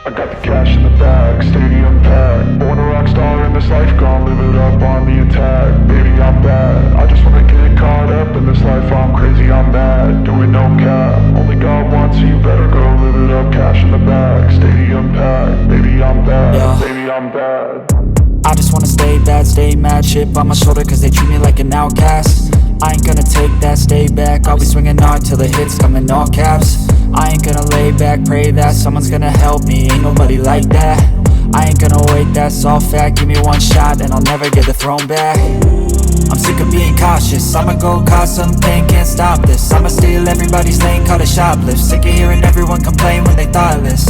I got the cash in the bag, stadium packed. Born a rock star in this life, gon' live it up on the attack. Baby, I'm bad, I just wanna get caught up in this life. I'm crazy, I'm mad, doing no cap. Only God wants you, better go live it up. Cash in the bag, stadium packed. Baby, I'm bad, Yeah. baby, I'm bad. I just wanna stay bad, stay mad. Chip on my shoulder cause they treat me like an outcast. I ain't gonna take that, stay back. I'll be swinging hard till the hits come in all caps. I ain't gonna lay back, pray that someone's gonna help me. Ain't nobody like that. I ain't gonna wait, that's all fact. Give me one shot and I'll never get the throne back. I'm sick of being cautious, I'ma go cause some pain, can't stop this. I'ma steal everybody's lane, call it shoplift. Sick of hearing everyone complain when they thoughtless.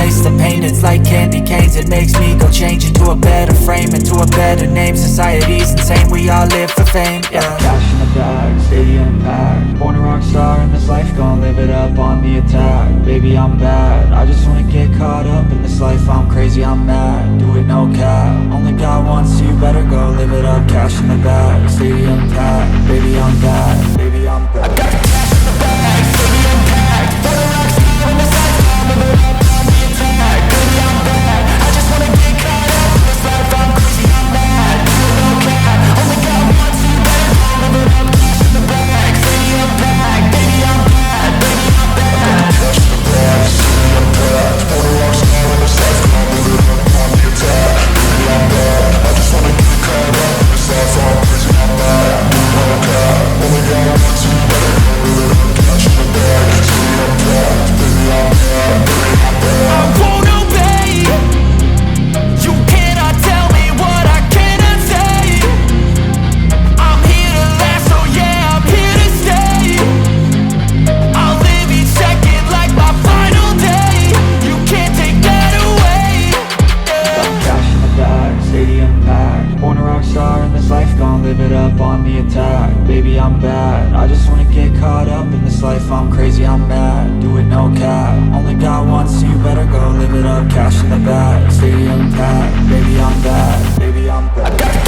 Taste the pain, it's like candy canes. It makes me go change into a better frame, into a better name. Society's insane, we all live for fame, yeah. Cash in the bag, stadium packed. Born a rock star in this life, gon' live it up on the attack. Baby, I'm bad, I just wanna get caught up in this life. I'm crazy, I'm mad, do it no cap. Only God wants you, better go live it up. Cash in the bag, stadium packed. Baby, I'm bad, baby, I'm bad. I got the cash in the bag, stadium packed. Born a rock star in this life, gon' live it up on the attack. Baby, I'm bad, I just wanna get caught up in this life. I'm crazy, I'm mad, do it no cap. Only God wants you, better go live it up. Cash in the bag, stadium packed. Baby, I'm bad, baby, I'm bad. Cash in the bag, stadium packed. Born a rock star in this life, gon' live it up on the attack. Baby, I'm bad, I just wanna get caught up in this life. I'm crazy, I'm mad, do it no cap. Only God wants you, better go live it up. Cash in the bag, stadium packed. Baby, I'm bad, baby, I'm bad. I won't obey. You cannot tell me what I cannot say. I'm here to last, so yeah, I'm here to stay. I'll live each second like my final day. You can't take that away, yeah. Cash in the bag, stadium packed. Born a rock star in this life, gon' live it up on the attack. Baby, I'm bad, I just wanna get caught up in this life. I'm crazy, I'm mad, do it no cap. Only God wants you, better go live it up. Cash in the bag, stadium packed. Baby, I'm bad, baby, I'm bad.